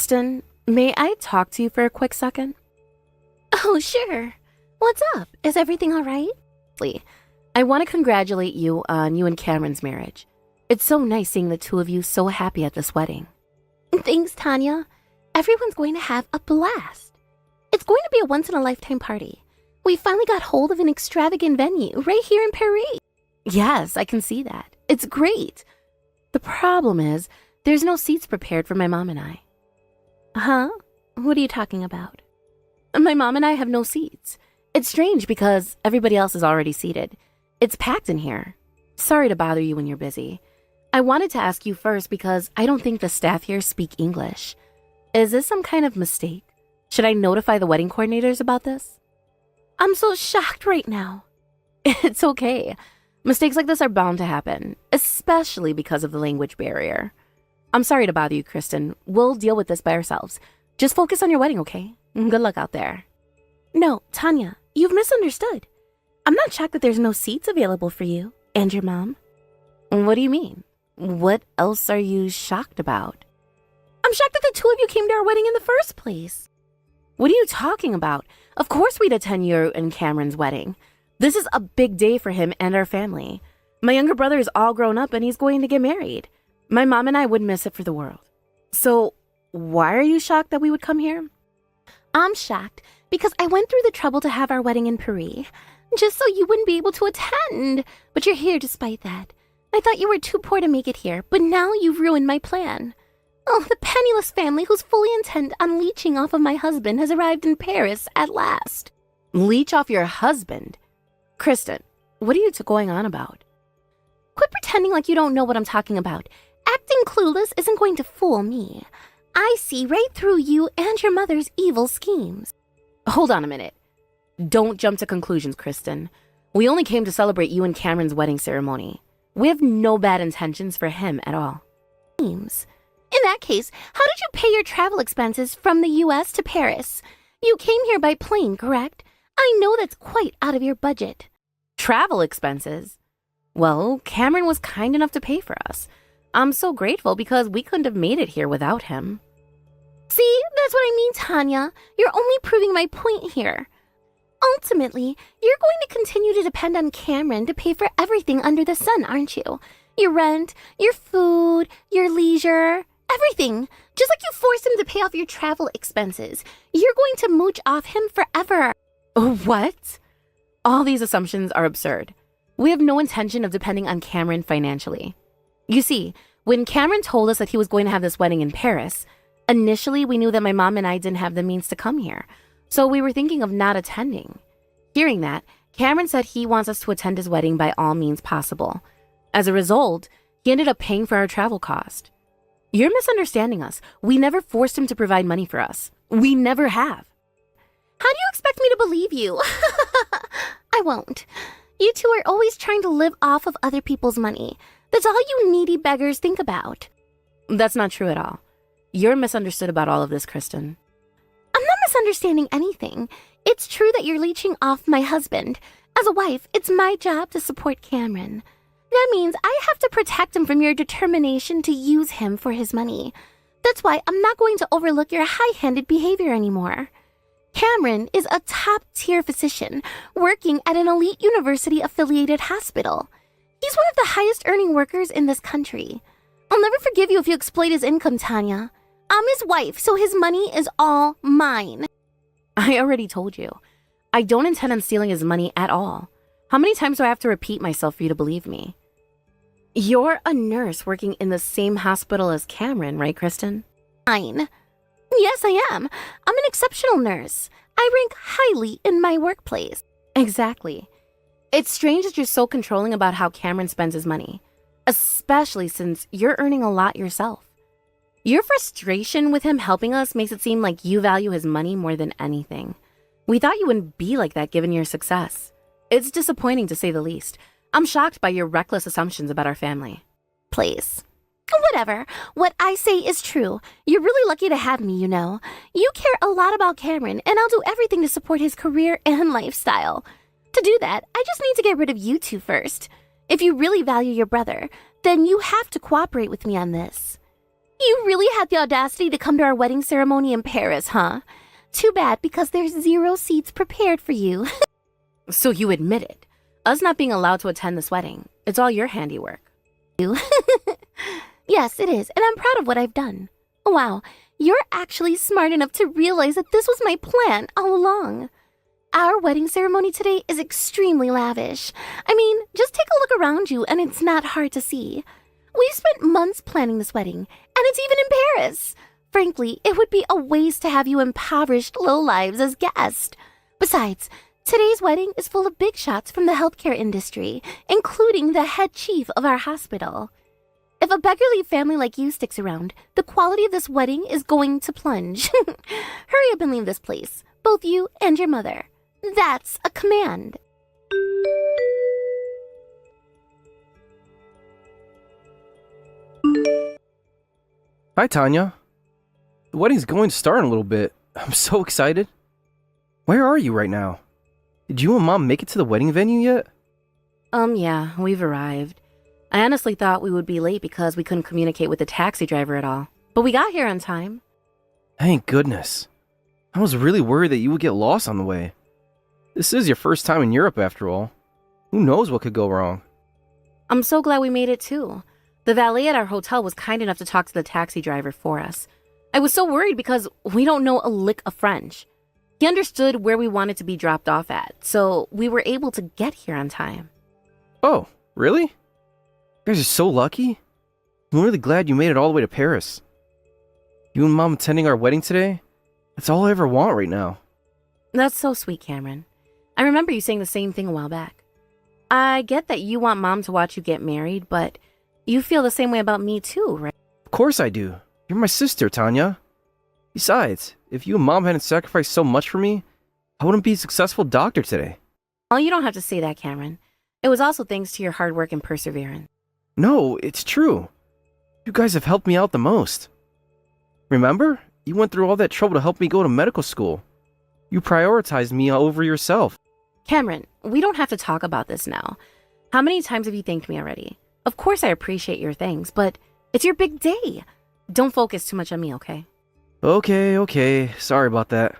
Kristen, may I talk to you for a quick second? Oh, sure. What's up? Is everything all right? I want to congratulate you on you and Cameron's marriage. It's so nice seeing the two of you so happy at this wedding. Thanks, Tanya. Everyone's going to have a blast. It's going to be a once-in-a-lifetime party. We finally got hold of an extravagant venue right here in Paris. Yes, I can see that. It's great. The problem is, there's no seats prepared for my mom and I. Huh? What are you talking about? My mom and I have no seats. It's strange because everybody else is already seated. It's packed in here. Sorry to bother you when you're busy. I wanted to ask you first because I don't think the staff here speak English. Is this some kind of mistake? Should I notify the wedding coordinators about this? I'm so shocked right now. It's okay. Mistakes like this are bound to happen, especially because of the language barrier. I'm sorry to bother you, Kristen. We'll deal with this by ourselves. Just focus on your wedding, okay? Good luck out there. No, Tanya, you've misunderstood. I'm not shocked that there's no seats available for you and your mom. What do you mean? What else are you shocked about? I'm shocked that the two of you came to our wedding in the first place. What are you talking about? Of course we'd attend your and Cameron's wedding. This is a big day for him and our family. My younger brother is all grown up and he's going to get married. My mom and I wouldn't miss it for the world. So, why are you shocked that we would come here? I'm shocked because I went through the trouble to have our wedding in Paris, just so you wouldn't be able to attend. But you're here despite that. I thought you were too poor to make it here, but now you've ruined my plan. Oh, the penniless family who's fully intent on leeching off of my husband has arrived in Paris at last. Leech off your husband? Kristen, what are you going on about? Quit pretending like you don't know what I'm talking about. Acting clueless isn't going to fool me. I see right through you and your mother's evil schemes. Hold on a minute. Don't jump to conclusions, Kristen. We only came to celebrate you and Cameron's wedding ceremony. We have no bad intentions for him at all. In that case, how did you pay your travel expenses from the U.S. to Paris? You came here by plane, correct? I know that's quite out of your budget. Travel expenses? Well, Cameron was kind enough to pay for us. I'm so grateful because we couldn't have made it here without him. See, that's what I mean, Tanya. You're only proving my point here. Ultimately, you're going to continue to depend on Cameron to pay for everything under the sun, aren't you? Your rent, your food, your leisure, everything. Just like you forced him to pay off your travel expenses. You're going to mooch off him forever. What? All these assumptions are absurd. We have no intention of depending on Cameron financially. You see, when Cameron told us that he was going to have this wedding in Paris, initially we knew that my mom and I didn't have the means to come here, so we were thinking of not attending. Hearing that, Cameron said he wants us to attend his wedding by all means possible. As a result, he ended up paying for our travel cost. You're misunderstanding us. We never forced him to provide money for us. We never have. How do you expect me to believe you? I won't. You two are always trying to live off of other people's money. That's all you needy beggars think about. That's not true at all. You're misunderstood about all of this, Kristen. I'm not misunderstanding anything. It's true that you're leeching off my husband. As a wife, it's my job to support Cameron. That means I have to protect him from your determination to use him for his money. That's why I'm not going to overlook your high-handed behavior anymore. Cameron is a top-tier physician working at an elite university-affiliated hospital. He's one of the highest-earning workers in this country. I'll never forgive you if you exploit his income, Tanya. I'm his wife, so his money is all mine. I already told you. I don't intend on stealing his money at all. How many times do I have to repeat myself for you to believe me? You're a nurse working in the same hospital as Cameron, right, Kristen? Fine. Yes, I am. I'm an exceptional nurse. I rank highly in my workplace. Exactly. It's strange that you're so controlling about how Cameron spends his money, especially since you're earning a lot yourself. Your frustration with him helping us makes it seem like you value his money more than anything. We thought you wouldn't be like that given your success. It's disappointing to say the least. I'm shocked by your reckless assumptions about our family. Please. Whatever. What I say is true. You're really lucky to have me, you know. You care a lot about Cameron, and I'll do everything to support his career and lifestyle. To do that, I just need to get rid of you two first. If you really value your brother, then you have to cooperate with me on this. You really had the audacity to come to our wedding ceremony in Paris, huh? Too bad, because there's 0 seats prepared for you. So you admit it. Us not being allowed to attend this wedding, it's all your handiwork. Yes, it is, and I'm proud of what I've done. Wow, you're actually smart enough to realize that this was my plan all along. Our wedding ceremony today is extremely lavish. I mean, just take a look around you and it's not hard to see. We've spent months planning this wedding, and it's even in Paris. Frankly, it would be a waste to have you impoverished lowlives as guests. Besides, today's wedding is full of big shots from the healthcare industry, including the head chief of our hospital. If a beggarly family like you sticks around, the quality of this wedding is going to plunge. Hurry up and leave this place, both you and your mother. That's a command. Hi, Tanya. The wedding's going to start in a little bit. I'm so excited. Where are you right now? Did you and Mom make it to the wedding venue yet? Yeah, we've arrived. I honestly thought we would be late because we couldn't communicate with the taxi driver at all. But we got here on time. Thank goodness. I was really worried that you would get lost on the way. This is your first time in Europe after all. Who knows what could go wrong? I'm so glad we made it too. The valet at our hotel was kind enough to talk to the taxi driver for us. I was so worried because we don't know a lick of French. He understood where we wanted to be dropped off at, so we were able to get here on time. Oh, really? You guys are so lucky. I'm really glad you made it all the way to Paris. You and Mom attending our wedding today? That's all I ever want right now. That's so sweet, Cameron. I remember you saying the same thing a while back. I get that you want Mom to watch you get married, but you feel the same way about me too, right? Of course I do. You're my sister, Tanya. Besides, if you and Mom hadn't sacrificed so much for me, I wouldn't be a successful doctor today. Oh, you don't have to say that, Cameron. It was also thanks to your hard work and perseverance. No, it's true. You guys have helped me out the most. Remember? You went through all that trouble to help me go to medical school. You prioritized me over yourself. Cameron, we don't have to talk about this now. How many times have you thanked me already? Of course I appreciate your thanks, but it's your big day. Don't focus too much on me, okay? Okay. Sorry about that.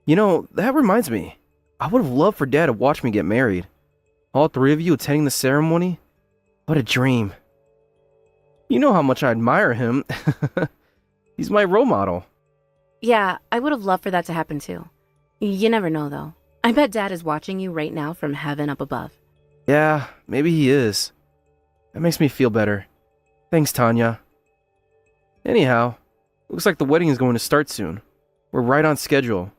You know, that reminds me. I would have loved for Dad to watch me get married. All 3 of you attending the ceremony? What a dream. You know how much I admire him. He's my role model. Yeah, I would have loved for that to happen too. You never know though. I bet Dad is watching you right now from heaven up above. Yeah, maybe he is. That makes me feel better. Thanks, Tanya. Anyhow, looks like the wedding is going to start soon. We're right on schedule.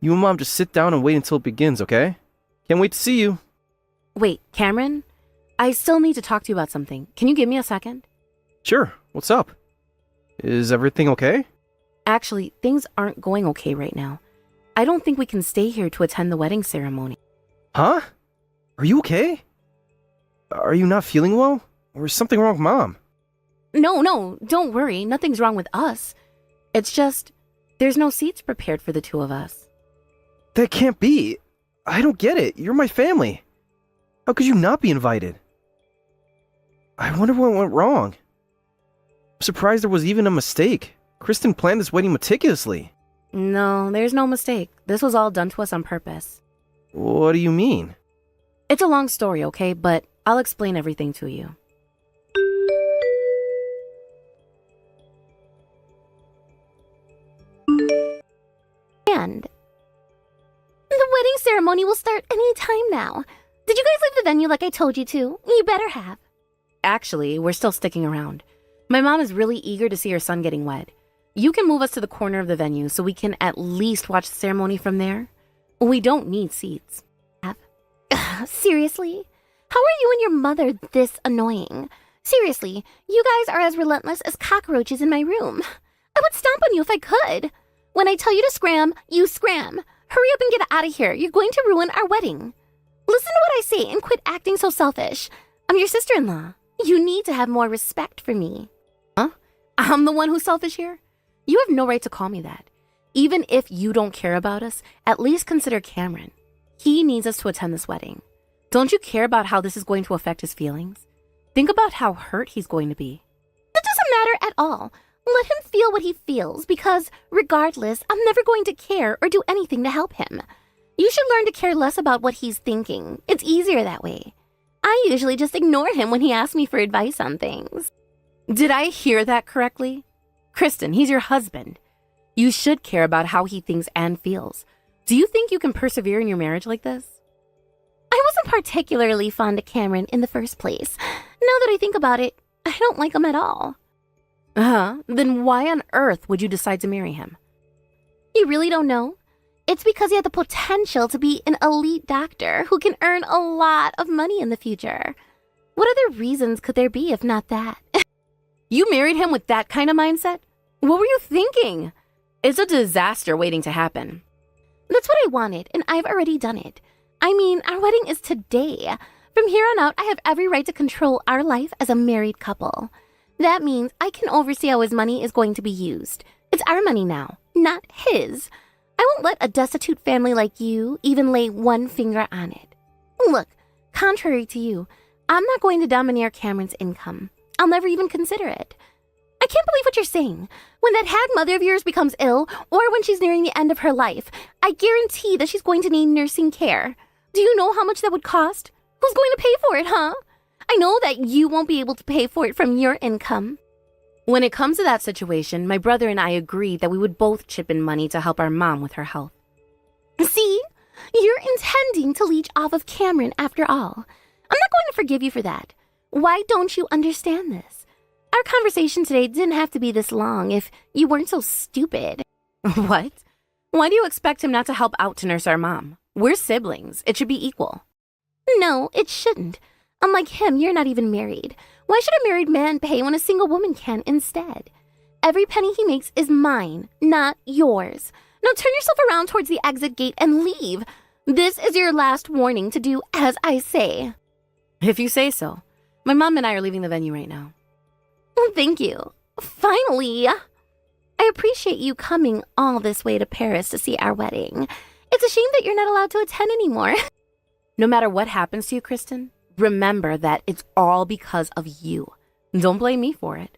You and Mom just sit down and wait until it begins, okay? Can't wait to see you. Wait, Cameron? I still need to talk to you about something. Can you give me a second? Sure, what's up? Is everything okay? Actually, things aren't going okay right now. I don't think we can stay here to attend the wedding ceremony. Huh? Are you okay? Are you not feeling well? Or is something wrong with Mom? No, don't worry. Nothing's wrong with us. It's just, there's no seats prepared for the 2 of us. That can't be. I don't get it. You're my family. How could you not be invited? I wonder what went wrong. I'm surprised there was even a mistake. Kristen planned this wedding meticulously. No, there's no mistake. This was all done to us on purpose. What do you mean? It's a long story, okay? But I'll explain everything to you. And the wedding ceremony will start any time now. Did you guys leave the venue like I told you to? You better have. Actually, we're still sticking around. My mom is really eager to see her son getting wed. You can move us to the corner of the venue so we can at least watch the ceremony from there. We don't need seats. Seriously? How are you and your mother this annoying? Seriously, you guys are as relentless as cockroaches in my room. I would stomp on you if I could. When I tell you to scram, you scram. Hurry up and get out of here. You're going to ruin our wedding. Listen to what I say and quit acting so selfish. I'm your sister-in-law. You need to have more respect for me. Huh? I'm the one who's selfish here? You have no right to call me that. Even if you don't care about us, at least consider Cameron. He needs us to attend this wedding. Don't you care about how this is going to affect his feelings? Think about how hurt he's going to be. That doesn't doesn't matter at all. Let him feel what he feels because, regardless, I'm never going to care or do anything to help him. You should learn to care less about what he's thinking. It's easier that way. I usually just ignore him when he asks me for advice on things. Did I hear that correctly? Kristen, he's your husband. You should care about how he thinks and feels. Do you think you can persevere in your marriage like this? I wasn't particularly fond of Cameron in the first place. Now that I think about it, I don't like him at all. Then why on earth would you decide to marry him? You really don't know? It's because he had the potential to be an elite doctor who can earn a lot of money in the future. What other reasons could there be if not that? You married him with that kind of mindset? What were you thinking? It's a disaster waiting to happen. That's what I wanted, and I've already done it. I mean, our wedding is today. From here on out, I have every right to control our life as a married couple. That means I can oversee how his money is going to be used. It's our money now, not his. I won't let a destitute family like you even lay one finger on it. Look, contrary to you, I'm not going to domineer Cameron's income. I'll never even consider it. I can't believe what you're saying. When that hag mother of yours becomes ill, or when she's nearing the end of her life, I guarantee that she's going to need nursing care. Do you know how much that would cost? Who's going to pay for it, huh? I know that you won't be able to pay for it from your income. When it comes to that situation, my brother and I agreed that we would both chip in money to help our mom with her health. See? You're intending to leech off of Cameron after all. I'm not going to forgive you for that. Why don't you understand this? Our conversation today didn't have to be this long if you weren't so stupid. What? Why do you expect him not to help out to nurse our mom? We're siblings. It should be equal. No, it shouldn't. Unlike him, you're not even married. Why should a married man pay when a single woman can instead? Every penny he makes is mine, not yours. Now turn yourself around towards the exit gate and leave. This is your last warning to do as I say. If you say so. My mom and I are leaving the venue right now. Thank you. Finally. I appreciate you coming all this way to Paris to see our wedding. It's a shame that you're not allowed to attend anymore. No matter what happens to you, Kristen, remember that it's all because of you. Don't blame me for it.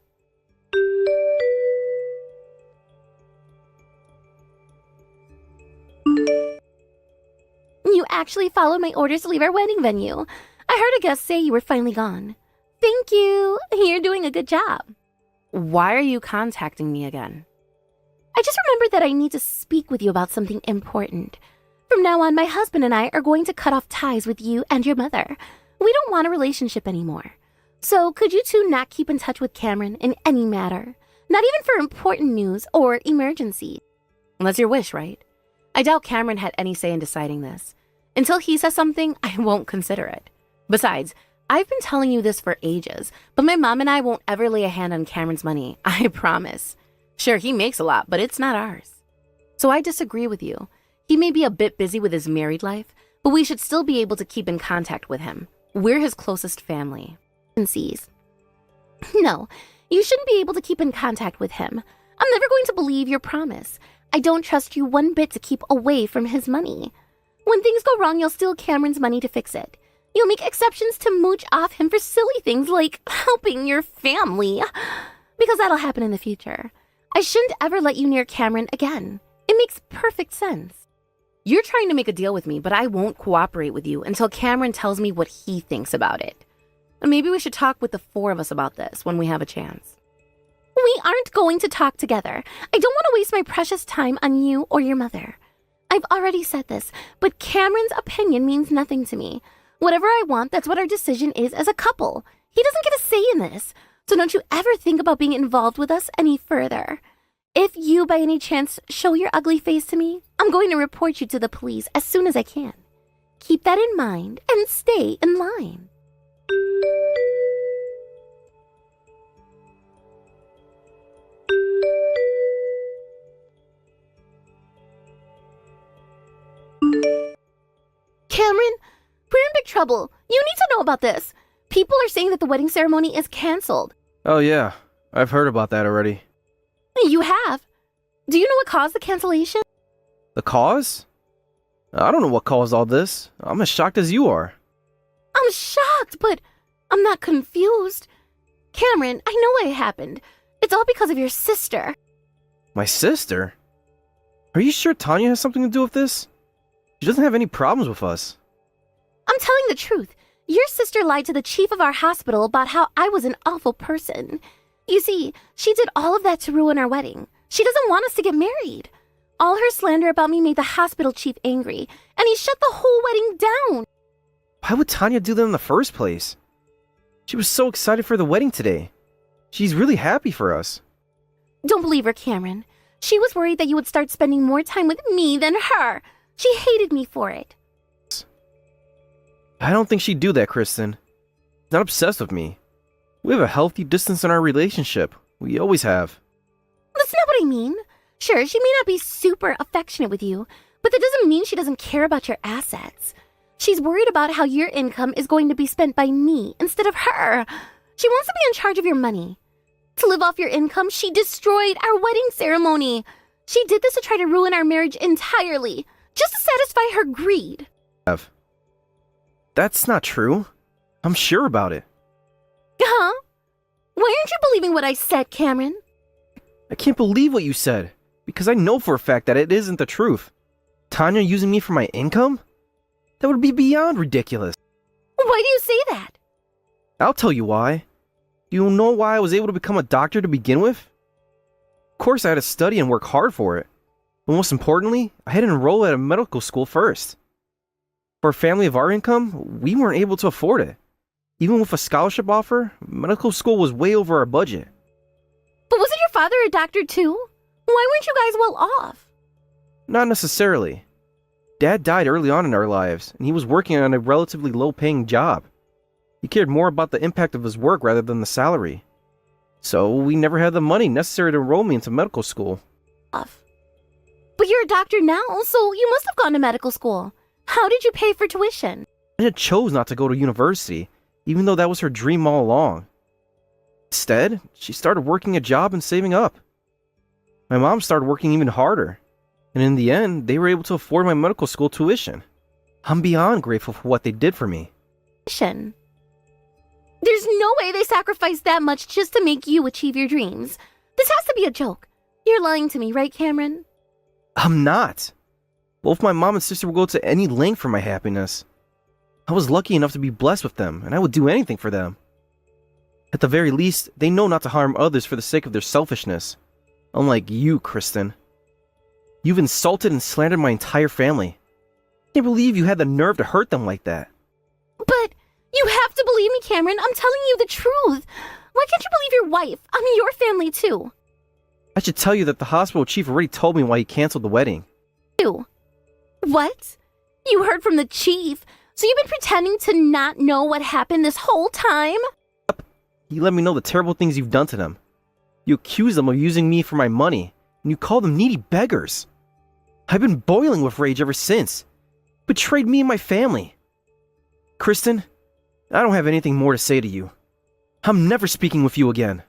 You actually followed my orders to leave our wedding venue. I heard a guest say you were finally gone. Thank you. You're doing a good job. Why are you contacting me again? I just remembered that I need to speak with you about something important. From now on, my husband and I are going to cut off ties with you and your mother. We don't want a relationship anymore. So could you two not keep in touch with Cameron in any matter? Not even for important news or emergencies. That's your wish, right? I doubt Cameron had any say in deciding this. Until he says something, I won't consider it. Besides, I've been telling you this for ages, but my mom and I won't ever lay a hand on Cameron's money, I promise. Sure, he makes a lot, but it's not ours. So I disagree with you. He may be a bit busy with his married life, but we should still be able to keep in contact with him. We're his closest family. No, you shouldn't be able to keep in contact with him. I'm never going to believe your promise. I don't trust you one bit to keep away from his money. When things go wrong, you'll steal Cameron's money to fix it. You'll make exceptions to mooch off him for silly things like helping your family. Because that'll happen in the future. I shouldn't ever let you near Cameron again. It makes perfect sense. You're trying to make a deal with me, but I won't cooperate with you until Cameron tells me what he thinks about it. Maybe we should talk with the four of us about this when we have a chance. We aren't going to talk together. I don't want to waste my precious time on you or your mother. I've already said this, but Cameron's opinion means nothing to me. Whatever I want, that's what our decision is as a couple. He doesn't get a say in this, so don't you ever think about being involved with us any further. If you, by any chance, show your ugly face to me, I'm going to report you to the police as soon as I can. Keep that in mind and stay in line. Cameron, we're in big trouble. You need to know about this. People are saying that the wedding ceremony is canceled. Oh yeah, I've heard about that already. You have? Do you know what caused the cancellation? The cause? I don't know what caused all this. I'm as shocked as you are. I'm shocked, but I'm not confused. Cameron, I know what happened. It's all because of your sister. My sister? Are you sure Tanya has something to do with this? She doesn't have any problems with us. I'm telling the truth. Your sister lied to the chief of our hospital about how I was an awful person. You see, she did all of that to ruin our wedding. She doesn't want us to get married. All her slander about me made the hospital chief angry, and he shut the whole wedding down. Why would Tanya do that in the first place? She was so excited for the wedding today. She's really happy for us. Don't believe her, Cameron. She was worried that you would start spending more time with me than her. She hated me for it. I don't think she'd do that, Kristen. She's not obsessed with me. We have a healthy distance in our relationship. We always have. That's not what I mean. Sure, she may not be super affectionate with you, but that doesn't mean she doesn't care about your assets. She's worried about how your income is going to be spent by me instead of her. She wants to be in charge of your money. To live off your income, she destroyed our wedding ceremony. She did this to try to ruin our marriage entirely, just to satisfy her greed. That's not true. I'm sure about it. Huh? Why aren't you believing what I said, Cameron? I can't believe what you said, because I know for a fact that it isn't the truth. Tanya using me for my income? That would be beyond ridiculous. Why do you say that? I'll tell you why. Do you know why I was able to become a doctor to begin with? Of course, I had to study and work hard for it. But most importantly, I had to enroll at a medical school first. For a family of our income, we weren't able to afford it. Even with a scholarship offer, medical school was way over our budget. But wasn't your father a doctor too? Why weren't you guys well off? Not necessarily. Dad died early on in our lives, and he was working on a relatively low-paying job. He cared more about the impact of his work rather than the salary. So we never had the money necessary to enroll me into medical school. But you're a doctor now, so you must have gone to medical school. How did you pay for tuition? Anya chose not to go to university, even though that was her dream all along. Instead, she started working a job and saving up. My mom started working even harder, and in the end, they were able to afford my medical school tuition. I'm beyond grateful for what they did for me. There's no way they sacrificed that much just to make you achieve your dreams. This has to be a joke. You're lying to me, right, Cameron? I'm not. Both my mom and sister will go to any length for my happiness. I was lucky enough to be blessed with them, and I would do anything for them. At the very least, they know not to harm others for the sake of their selfishness. Unlike you, Kristen. You've insulted and slandered my entire family. I can't believe you had the nerve to hurt them like that. But you have to believe me, Cameron. I'm telling you the truth. Why can't you believe your wife? I'm your family, too. I should tell you that the hospital chief already told me why he canceled the wedding. You. What? You heard from the chief? So you've been pretending to not know what happened this whole time? He let me know the terrible things you've done to them. You accuse them of using me for my money, and you call them needy beggars. I've been boiling with rage ever since. Betrayed me and my family. Kristen, I don't have anything more to say to you. I'm never speaking with you again.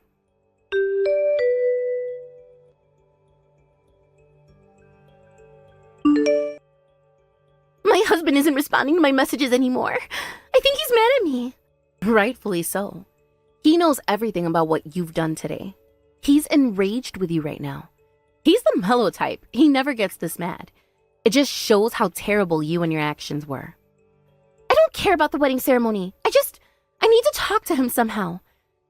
My husband isn't responding to my messages anymore. I think he's mad at me. Rightfully so. He knows everything about what you've done today. He's enraged with you right now. He's the mellow type. He never gets this mad. It just shows how terrible you and your actions were. I don't care about the wedding ceremony. I need to talk to him somehow.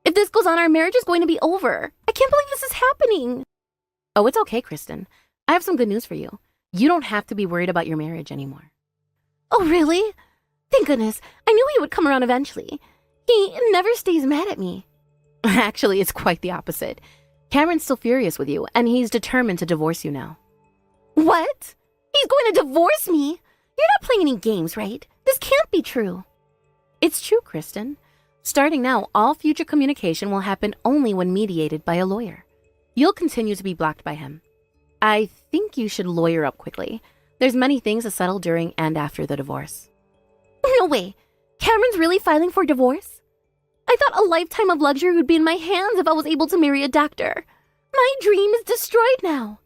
If this goes on, our marriage is going to be over. I can't believe this is happening. Oh, it's okay, Kristen. I have some good news for you. You don't have to be worried about your marriage anymore. Oh, really? Thank goodness. I knew he would come around eventually. He never stays mad at me. Actually, it's quite the opposite. Cameron's still furious with you, and he's determined to divorce you now. What? He's going to divorce me? You're not playing any games, right? This can't be true. It's true, Kristen. Starting now, all future communication will happen only when mediated by a lawyer. You'll continue to be blocked by him. I think you should lawyer up quickly. There's many things to settle during and after the divorce. No way. Cameron's really filing for divorce? I thought a lifetime of luxury would be in my hands if I was able to marry a doctor. My dream is destroyed now.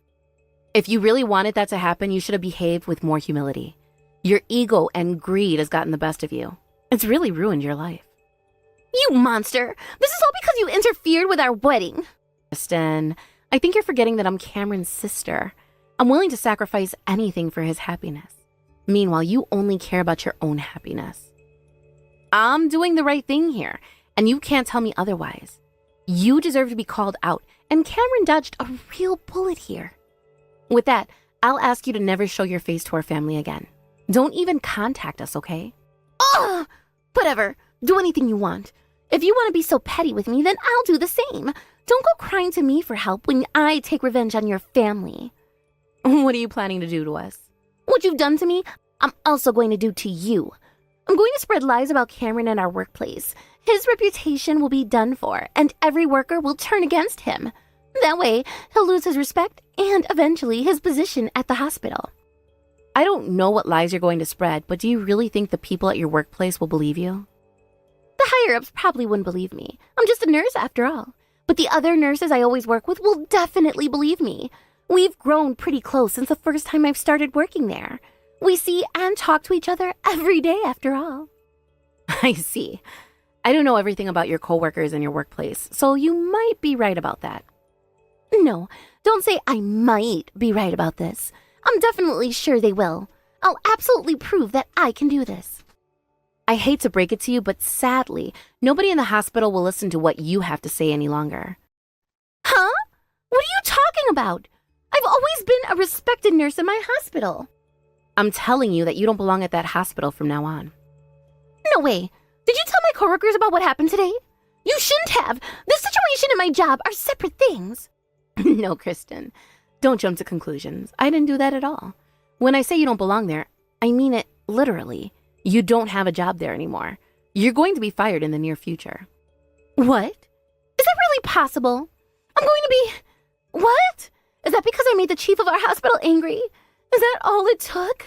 If you really wanted that to happen, you should have behaved with more humility. Your ego and greed has gotten the best of you. It's really ruined your life. You monster! This is all because you interfered with our wedding. Kristen, I think you're forgetting that I'm Cameron's sister. I'm willing to sacrifice anything for his happiness. Meanwhile, you only care about your own happiness. I'm doing the right thing here, and you can't tell me otherwise. You deserve to be called out, and Cameron dodged a real bullet here. With that, I'll ask you to never show your face to our family again. Don't even contact us, okay? Ugh! Whatever. Do anything you want. If you want to be so petty with me, then I'll do the same. Don't go crying to me for help when I take revenge on your family. What are you planning to do to us? What you've done to me, I'm also going to do to you. I'm going to spread lies about Cameron in our workplace. His reputation will be done for, and every worker will turn against him. That way, he'll lose his respect and eventually his position at the hospital. I don't know what lies you're going to spread, but do you really think the people at your workplace will believe you? The higher-ups probably wouldn't believe me. I'm just a nurse after all. But the other nurses I always work with will definitely believe me. We've grown pretty close since the first time I've started working there. We see and talk to each other every day after all. I see. I don't know everything about your coworkers and your workplace, so you might be right about that. No, don't say I might be right about this. I'm definitely sure they will. I'll absolutely prove that I can do this. I hate to break it to you, but sadly, nobody in the hospital will listen to what you have to say any longer. Huh? What are you talking about? I've always been a respected nurse in my hospital. I'm telling you that you don't belong at that hospital from now on. No way. Did you tell my coworkers about what happened today? You shouldn't have. This situation and my job are separate things. No, Kristen. Don't jump to conclusions. I didn't do that at all. When I say you don't belong there, I mean it literally. You don't have a job there anymore. You're going to be fired in the near future. What? Is that really possible? I'm going to be... What? Is that because I made the chief of our hospital angry? Is that all it took?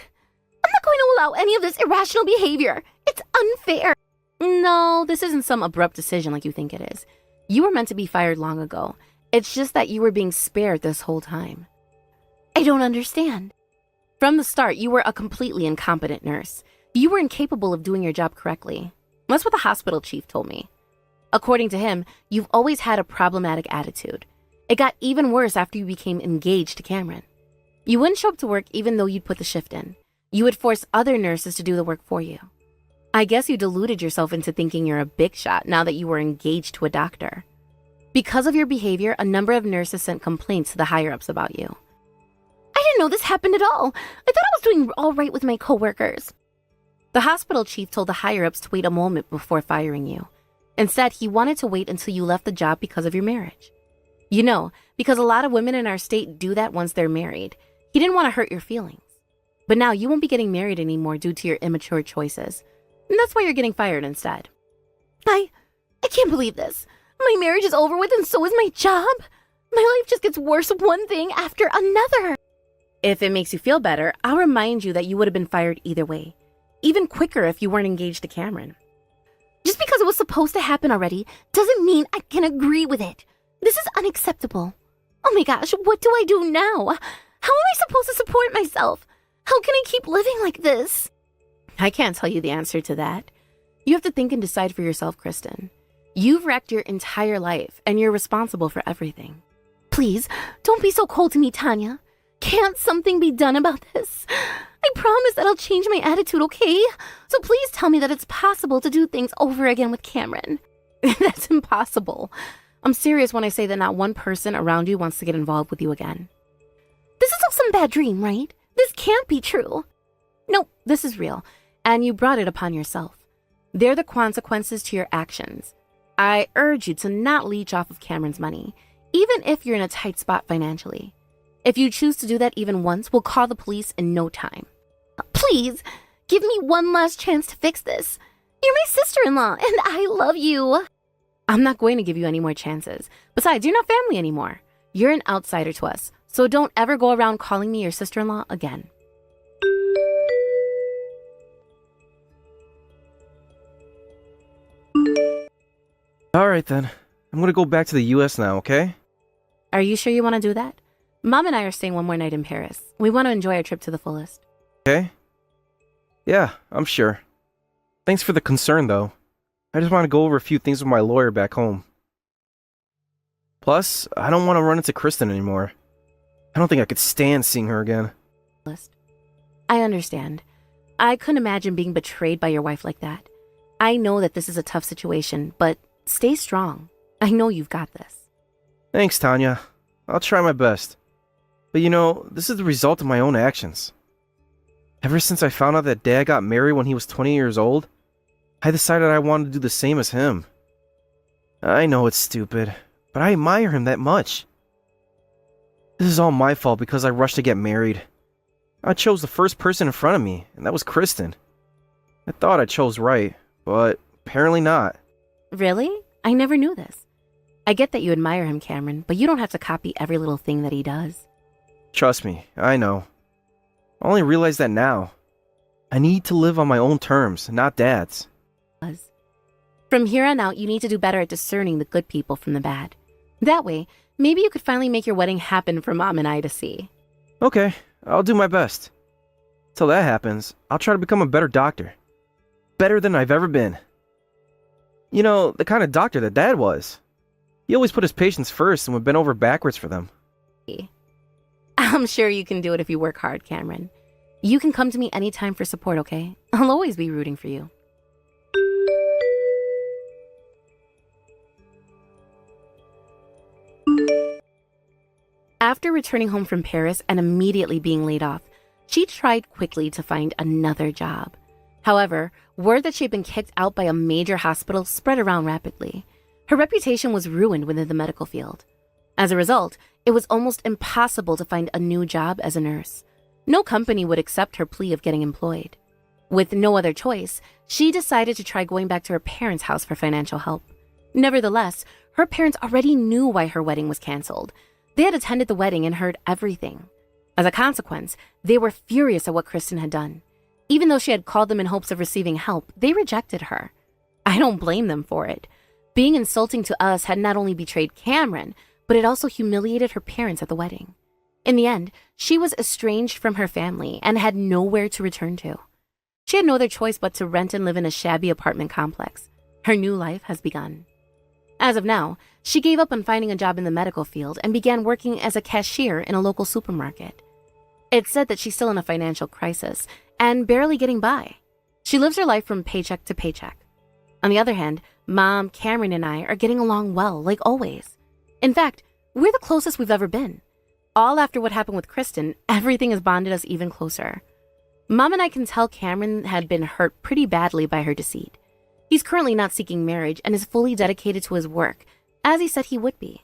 I'm not going to allow any of this irrational behavior. It's unfair. No, this isn't some abrupt decision like you think it is. You were meant to be fired long ago. It's just that you were being spared this whole time. I don't understand. From the start, you were a completely incompetent nurse. You were incapable of doing your job correctly. That's what the hospital chief told me. According to him, you've always had a problematic attitude. It got even worse after you became engaged to Cameron. You wouldn't show up to work even though you'd put the shift in. You would force other nurses to do the work for you. I guess you deluded yourself into thinking you're a big shot now that you were engaged to a doctor. Because of your behavior, a number of nurses sent complaints to the higher-ups about you. I didn't know this happened at all. I thought I was doing all right with my coworkers. The hospital chief told the higher-ups to wait a moment before firing you. Instead, he wanted to wait until you left the job because of your marriage. You know, because a lot of women in our state do that once they're married. He didn't want to hurt your feelings. But now you won't be getting married anymore due to your immature choices. And that's why you're getting fired instead. I can't believe this. My marriage is over with and so is my job. My life just gets worse one thing after another. If it makes you feel better, I'll remind you that you would have been fired either way. Even quicker if you weren't engaged to Cameron. Just because it was supposed to happen already doesn't mean I can agree with it. This is unacceptable. Oh my gosh, what do I do now? How am I supposed to support myself? How can I keep living like this? I can't tell you the answer to that. You have to think and decide for yourself, Kristen. You've wrecked your entire life, and you're responsible for everything. Please, don't be so cold to me, Tanya. Can't something be done about this? I promise that I'll change my attitude, okay? So please tell me that it's possible to do things over again with Cameron. That's impossible. I'm serious when I say that not one person around you wants to get involved with you again. This is all some bad dream, right? This can't be true. Nope, this is real, and you brought it upon yourself. They're the consequences to your actions. I urge you to not leech off of Cameron's money, even if you're in a tight spot financially. If you choose to do that even once, we'll call the police in no time. Please, give me one last chance to fix this. You're my sister-in-law, and I love you. I'm not going to give you any more chances. Besides, you're not family anymore. You're an outsider to us, so don't ever go around calling me your sister-in-law again. Alright then. I'm gonna go back to the US now, okay? Are you sure you want to do that? Mom and I are staying one more night in Paris. We want to enjoy our trip to the fullest. Okay? Yeah, I'm sure. Thanks for the concern, though. I just want to go over a few things with my lawyer back home. Plus, I don't want to run into Kristen anymore. I don't think I could stand seeing her again. I understand. I couldn't imagine being betrayed by your wife like that. I know that this is a tough situation, but stay strong. I know you've got this. Thanks, Tanya. I'll try my best. But this is the result of my own actions. Ever since I found out that Dad got married when he was 20 years old, I decided I wanted to do the same as him. I know it's stupid, but I admire him that much. This is all my fault because I rushed to get married. I chose the first person in front of me, and that was Kristen. I thought I chose right, but apparently not. Really? I never knew this. I get that you admire him, Cameron, but you don't have to copy every little thing that he does. Trust me, I know. I only realize that now. I need to live on my own terms, not Dad's. From here on out, you need to do better at discerning the good people from the bad. That way, maybe you could finally make your wedding happen for Mom and I to see. Okay, I'll do my best. Till that happens, I'll try to become a better doctor. Better than I've ever been. The kind of doctor that Dad was. He always put his patients first and would bend over backwards for them. I'm sure you can do it if you work hard, Cameron. You can come to me anytime for support, okay? I'll always be rooting for you. After returning home from Paris and immediately being laid off, she tried quickly to find another job. However, word that she had been kicked out by a major hospital spread around rapidly. Her reputation was ruined within the medical field. As a result, it was almost impossible to find a new job as a nurse. No company would accept her plea of getting employed. With no other choice, she decided to try going back to her parents' house for financial help. Nevertheless, her parents already knew why her wedding was canceled. They had attended the wedding and heard everything. As a consequence, they were furious at what Kristen had done. Even though she had called them in hopes of receiving help, they rejected her. I don't blame them for it. Being insulting to us had not only betrayed Cameron, but it also humiliated her parents at the wedding. In the end, she was estranged from her family and had nowhere to return to. She had no other choice but to rent and live in a shabby apartment complex. Her new life has begun. As of now, she gave up on finding a job in the medical field and began working as a cashier in a local supermarket. It's said that she's still in a financial crisis and barely getting by. She lives her life from paycheck to paycheck. On the other hand, Mom, Cameron, and I are getting along well, like always. In fact, we're the closest we've ever been. All after what happened with Kristen, everything has bonded us even closer. Mom and I can tell Cameron had been hurt pretty badly by her deceit. He's currently not seeking marriage and is fully dedicated to his work, as he said he would be.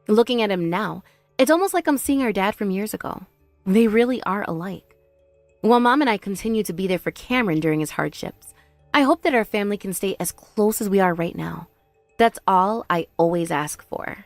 Looking at him now, it's almost like I'm seeing our dad from years ago. They really are alike. While Mom and I continue to be there for Cameron during his hardships, I hope that our family can stay as close as we are right now. That's all I always ask for.